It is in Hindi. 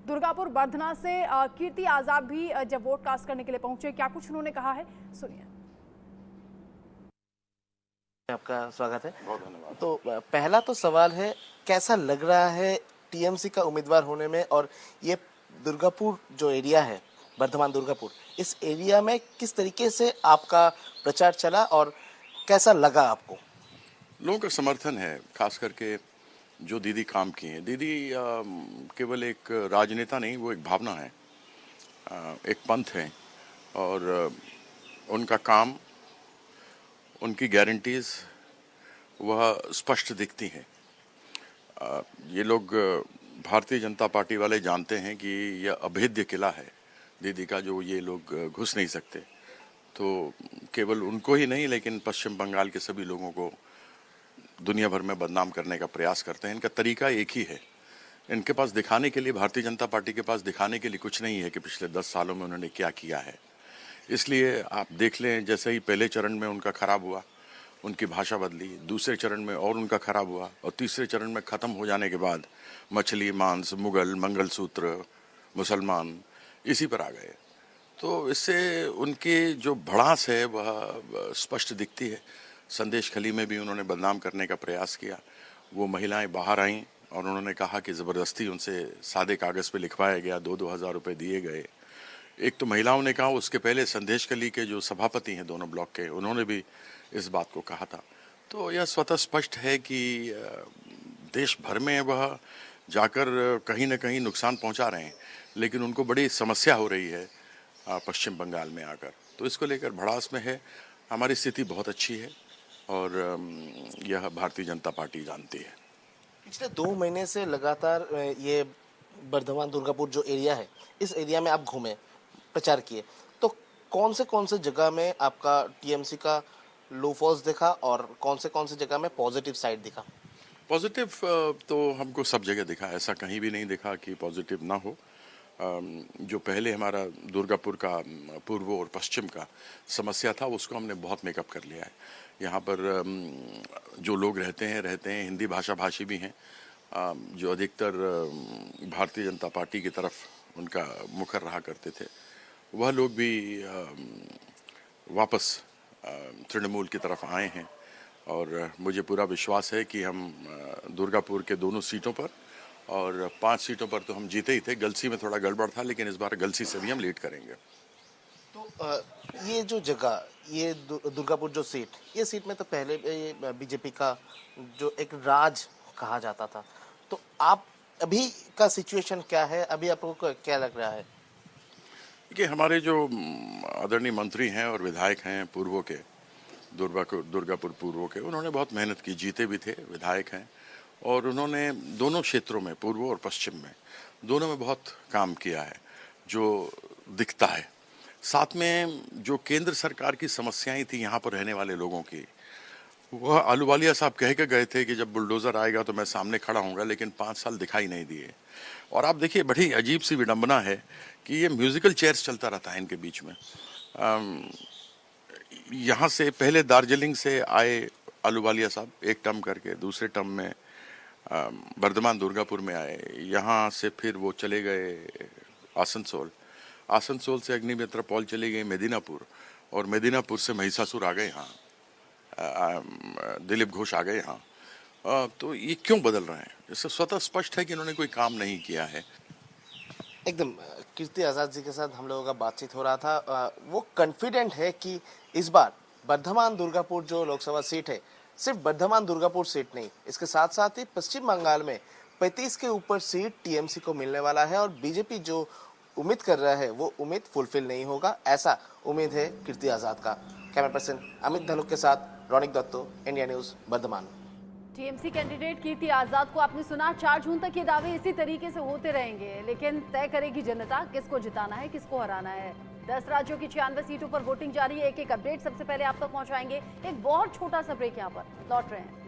दुर्गापुर बर्धना से कीर्ति आजाद भी जब वोट कास्ट करने के लिए पहुंचे, क्या कुछ उन्होंने कहा है, सुनिए। आपका स्वागत है। बहुत धन्यवाद। तो पहला तो सवाल है, कैसा लग रहा है टीएमसी का उम्मीदवार होने में, और ये दुर्गापुर जो एरिया है, बर्धमान दुर्गापुर, इस एरिया में किस तरीके से आपका प्रचार चला और कैसा लगा आपको? लोगों का समर्थन है, खास करके जो दीदी काम की हैं। दीदी केवल एक राजनेता नहीं, वो एक भावना है, एक पंथ है, और उनका काम, उनकी गारंटीज वह स्पष्ट दिखती हैं। ये लोग भारतीय जनता पार्टी वाले जानते हैं कि यह अभेद्य किला है दीदी का, जो ये लोग घुस नहीं सकते। तो केवल उनको ही नहीं, लेकिन पश्चिम बंगाल के सभी लोगों को दुनिया भर में बदनाम करने का प्रयास करते हैं। इनका तरीका एक ही है। इनके पास दिखाने के लिए, भारतीय जनता पार्टी के पास दिखाने के लिए कुछ नहीं है कि पिछले 10 सालों में उन्होंने क्या किया है। इसलिए आप देख लें, जैसे ही पहले चरण में उनका खराब हुआ, उनकी भाषा बदली, दूसरे चरण में और उनका खराब हुआ, और तीसरे चरण में ख़त्म हो जाने के बाद मछली, मांस, मुगल, मंगलसूत्र, मुसलमान, इसी पर आ गए। तो इससे उनकी जो भड़ास है वह स्पष्ट दिखती है। संदेश खली में भी उन्होंने बदनाम करने का प्रयास किया। वो महिलाएं बाहर आईं और उन्होंने कहा कि ज़बरदस्ती उनसे सादे कागज़ पे लिखवाया गया, 2-2 हज़ार रुपये दिए गए। एक तो महिलाओं ने कहा, उसके पहले संदेश खली के जो सभापति हैं दोनों ब्लॉक के, उन्होंने भी इस बात को कहा था। तो यह स्वतः स्पष्ट है कि देश भर में वह जाकर कहीं ना कहीं नुकसान पहुंचा रहे हैं, लेकिन उनको बड़ी समस्या हो रही है पश्चिम बंगाल में आकर। तो इसको लेकर भड़ास में है। हमारी स्थिति बहुत अच्छी है और यह भारतीय जनता पार्टी जानती है। पिछले 2 महीने से लगातार ये बर्धमान दुर्गापुर जो एरिया है, इस एरिया में आप घूमे, प्रचार किए, तो कौन से जगह में आपका टीएमसी का लो फॉल्स दिखा और कौन से जगह में पॉजिटिव साइड दिखा? पॉजिटिव तो हमको सब जगह दिखा, ऐसा कहीं भी नहीं दिखा कि पॉजिटिव ना हो। जो पहले हमारा दुर्गापुर का पूर्व और पश्चिम का समस्या था, उसको हमने बहुत मेकअप कर लिया है। यहाँ पर जो लोग रहते हैं हिंदी भाषा भाषी भी हैं, जो अधिकतर भारतीय जनता पार्टी की तरफ उनका मुखर रहा करते थे, वह लोग भी वापस तृणमूल की तरफ आए हैं। और मुझे पूरा विश्वास है कि हम दुर्गापुर के दोनों सीटों पर, और 5 सीटों पर तो हम जीते ही थे। गलसी में थोड़ा गड़बड़ था, लेकिन इस बार गलसी से भी हम लीड करेंगे। तो ये जो जगह, ये दुर्गापुर जो सीट, ये सीट में तो पहले बीजेपी का जो एक राज कहा जाता था, तो आप अभी का सिचुएशन क्या है? अभी आपको क्या लग रहा है? कि हमारे जो आदरणीय मंत्री हैं और विधायक हैं पूर्वों के, दुर्गापुर पूर्वों के, उन्होंने बहुत मेहनत की, जीते भी थे, विधायक हैं, और उन्होंने दोनों क्षेत्रों में, पूर्व और पश्चिम में, दोनों में बहुत काम किया है जो दिखता है। साथ में जो केंद्र सरकार की समस्याएं थी यहाँ पर रहने वाले लोगों की, वह आलूवालिया साहब कह के गए थे कि जब बुलडोज़र आएगा तो मैं सामने खड़ा हूँगा, लेकिन 5 साल दिखाई नहीं दिए। और आप देखिए, बड़ी अजीब सी विडंबना है कि ये म्यूज़िकल चेयर्स चलता रहता है इनके बीच में। यहाँ से पहले दार्जिलिंग से आए आलूवालिया साहब, एक टर्म करके, दूसरे टर्म में बर्धमान दुर्गापुर में आए। यहाँ से फिर वो चले गए आसनसोल, आसनसोल से अग्निमित्र पॉल चले गए मेदिनापुर, और मेदिनापुर से महिषासुर आ गए यहाँ, दिलीप घोष आ गए यहाँ। तो ये क्यों बदल रहे हैं? इससे स्वतः स्पष्ट है कि इन्होंने कोई काम नहीं किया है। एकदम। कीर्ति आजाद जी के साथ हम लोगों का बातचीत हो रहा था। वो कॉन्फिडेंट है कि इस बार बर्धमान दुर्गापुर जो लोकसभा सीट है, सिर्फ बर्धमान दुर्गापुर सीट नहीं, इसके साथ साथ ही पश्चिम बंगाल में 35 के ऊपर सीट टीएमसी को मिलने वाला है, और बीजेपी जो उम्मीद कर रहा है वो उम्मीद फुलफिल नहीं होगा, ऐसा उम्मीद है कीर्ति आजाद का। कैमरा पर्सन अमित धनुक के साथ Raunik Datto, India News, Bardhaman. TMC candidate Kirti Azad को आपने सुना। 4 जून तक ये दावे इसी तरीके से होते रहेंगे, लेकिन तय करेगी जनता किसको जिताना है, किसको हराना है। 10 राज्यों की 96 सीटों पर वोटिंग जारी है। एक अपडेट सबसे पहले आप तक पहुंचाएंगे। एक बहुत छोटा सा ब्रेक, यहाँ पर लौट रहे हैं।